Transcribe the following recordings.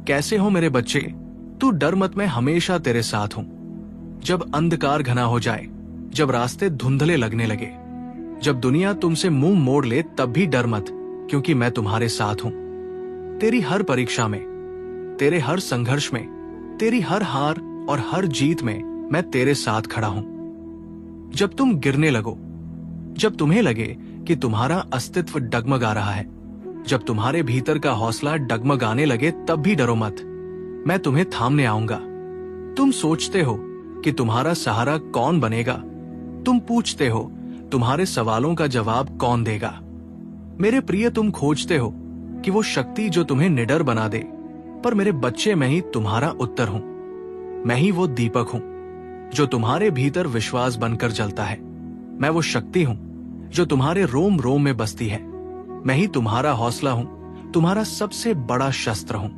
कैसे हो मेरे बच्चे? तू डर मत, मैं हमेशा तेरे साथ हूं। जब अंधकार घना हो जाए, जब रास्ते धुंधले लगने लगे, जब दुनिया तुमसे मुंह मोड़ ले, तब भी डर मत, क्योंकि मैं तुम्हारे साथ हूं। तेरी हर परीक्षा में, तेरे हर संघर्ष में, तेरी हर हार और हर जीत में मैं तेरे साथ खड़ा हूं। जब तुम गिरने लगो, जब तुम्हें लगे कि तुम्हारा अस्तित्व डगमगा रहा है, जब तुम्हारे भीतर का हौसला डगमगाने लगे, तब भी डरो मत, मैं तुम्हें थामने आऊंगा। तुम सोचते हो कि तुम्हारा सहारा कौन बनेगा, तुम पूछते हो तुम्हारे सवालों का जवाब कौन देगा। मेरे प्रिय, तुम खोजते हो कि वो शक्ति जो तुम्हें निडर बना दे, पर मेरे बच्चे, मैं ही तुम्हारा उत्तर हूं। मैं ही वो दीपक हूं जो तुम्हारे भीतर विश्वास बनकर जलता है। मैं वो शक्ति हूं जो तुम्हारे रोम रोम में बसती है। मैं ही तुम्हारा हौसला हूं, तुम्हारा सबसे बड़ा शस्त्र हूं।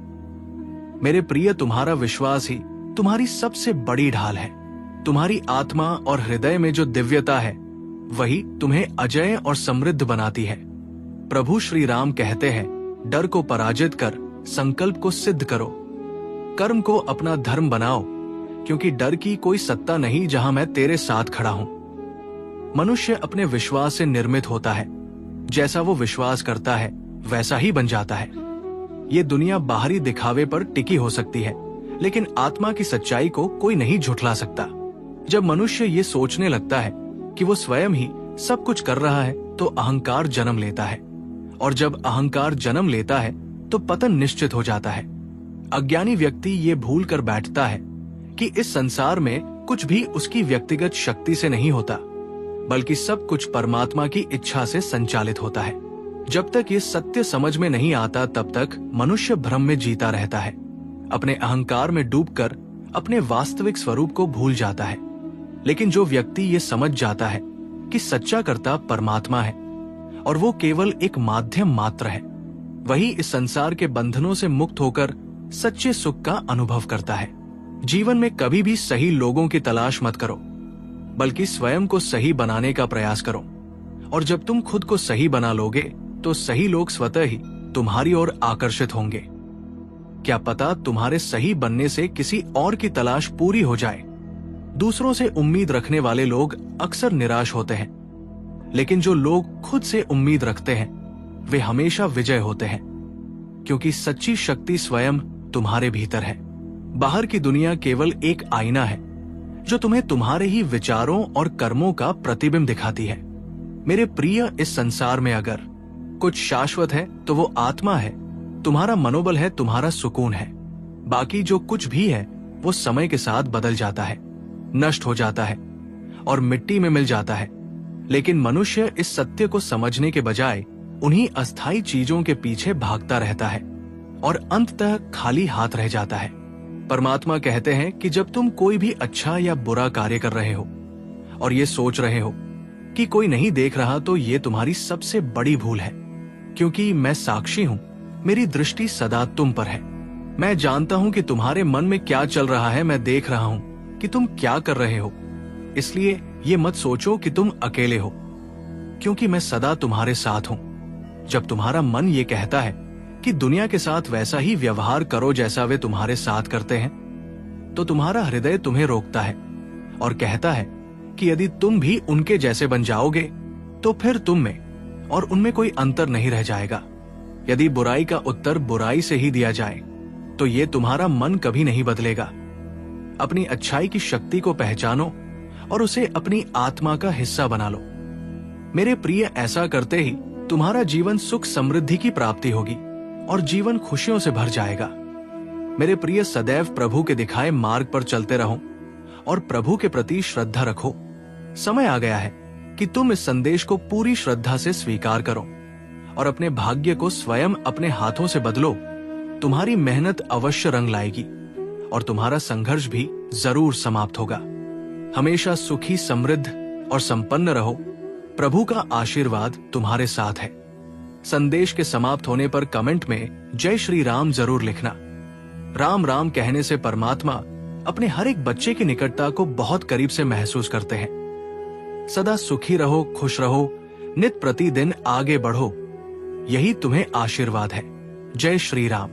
मेरे प्रिय, तुम्हारा विश्वास ही तुम्हारी सबसे बड़ी ढाल है। तुम्हारी आत्मा और हृदय में जो दिव्यता है, वही तुम्हें अजय और समृद्ध बनाती है। प्रभु श्री राम कहते हैं, डर को पराजित कर संकल्प को सिद्ध करो, कर्म को अपना धर्म बनाओ, क्योंकि डर की कोई सत्ता नहीं जहां मैं तेरे साथ खड़ा हूं। मनुष्य अपने विश्वास से निर्मित होता है। जैसा वो विश्वास करता है, वैसा ही बन जाता है। ये दुनिया बाहरी दिखावे पर टिकी हो सकती है, लेकिन आत्मा की सच्चाई को कोई नहीं झुठला सकता। जब मनुष्य ये सोचने लगता है कि वो स्वयं ही सब कुछ कर रहा है, तो अहंकार जन्म लेता है, और जब अहंकार जन्म लेता है तो पतन निश्चित हो जाता है। अज्ञानी व्यक्ति ये भूल कर बैठता है कि इस संसार में कुछ भी उसकी व्यक्तिगत शक्ति से नहीं होता, बल्कि सब कुछ परमात्मा की इच्छा से संचालित होता है। जब तक ये सत्य समझ में नहीं आता, तब तक मनुष्य भ्रम में जीता रहता है, अपने अहंकार में डूबकर अपने वास्तविक स्वरूप को भूल जाता है। लेकिन जो व्यक्ति ये समझ जाता है कि सच्चा कर्ता परमात्मा है और वो केवल एक माध्यम मात्र है, वही इस संसार के बंधनों से मुक्त होकर सच्चे सुख का अनुभव करता है। जीवन में कभी भी सही लोगों की तलाश मत करो, बल्कि स्वयं को सही बनाने का प्रयास करो। और जब तुम खुद को सही बना लोगे, तो सही लोग स्वतः ही तुम्हारी ओर आकर्षित होंगे। क्या पता तुम्हारे सही बनने से किसी और की तलाश पूरी हो जाए। दूसरों से उम्मीद रखने वाले लोग अक्सर निराश होते हैं, लेकिन जो लोग खुद से उम्मीद रखते हैं, वे हमेशा विजय होते हैं, क्योंकि सच्ची शक्ति स्वयं तुम्हारे भीतर है। बाहर की दुनिया केवल एक आईना है जो तुम्हें तुम्हारे ही विचारों और कर्मों का प्रतिबिंब दिखाती है। मेरे प्रिय, इस संसार में अगर कुछ शाश्वत है तो वो आत्मा है, तुम्हारा मनोबल है, तुम्हारा सुकून है। बाकी जो कुछ भी है वो समय के साथ बदल जाता है, नष्ट हो जाता है और मिट्टी में मिल जाता है। लेकिन मनुष्य इस सत्य को समझने के बजाय उन्हीं अस्थायी चीजों के पीछे भागता रहता है और अंततः खाली हाथ रह जाता है। परमात्मा कहते हैं कि जब तुम कोई भी अच्छा या बुरा कार्य कर रहे हो और ये सोच रहे हो कि कोई नहीं देख रहा, तो ये तुम्हारी सबसे बड़ी भूल है, क्योंकि मैं साक्षी हूं, मेरी दृष्टि सदा तुम पर है। मैं जानता हूं कि तुम्हारे मन में क्या चल रहा है, मैं देख रहा हूं कि तुम क्या कर रहे हो। इसलिए ये मत सोचो कि तुम अकेले हो, क्योंकि मैं सदा तुम्हारे साथ हूं। जब तुम्हारा मन ये कहता है कि दुनिया के साथ वैसा ही व्यवहार करो जैसा वे तुम्हारे साथ करते हैं, तो तुम्हारा हृदय तुम्हें रोकता है और कहता है कि यदि तुम भी उनके जैसे बन जाओगे, तो फिर तुम में और उनमें कोई अंतर नहीं रह जाएगा। यदि बुराई का उत्तर बुराई से ही दिया जाए, तो ये तुम्हारा मन कभी नहीं बदलेगा। अपनी अच्छाई की शक्ति को पहचानो और उसे अपनी आत्मा का हिस्सा बना लो। मेरे प्रिय, ऐसा करते ही तुम्हारा जीवन सुख समृद्धि की प्राप्ति होगी और जीवन खुशियों से भर जाएगा। मेरे प्रिय, सदैव प्रभु के दिखाए मार्ग पर चलते रहो और प्रभु के प्रति श्रद्धा रखो। समय आ गया है कि तुम इस संदेश को पूरी श्रद्धा से स्वीकार करो और अपने भाग्य को स्वयं अपने हाथों से बदलो। तुम्हारी मेहनत अवश्य रंग लाएगी और तुम्हारा संघर्ष भी जरूर समाप्त होगा। हमेशा सुखी, समृद्ध और संपन्न रहो। प्रभु का आशीर्वाद तुम्हारे साथ है। संदेश के समाप्त होने पर कमेंट में जय श्री राम जरूर लिखना। राम राम कहने से परमात्मा अपने हर एक बच्चे की निकटता को बहुत करीब से महसूस करते हैं। सदा सुखी रहो, खुश रहो, नित प्रतिदिन आगे बढ़ो, यही तुम्हें आशीर्वाद है। जय श्री राम।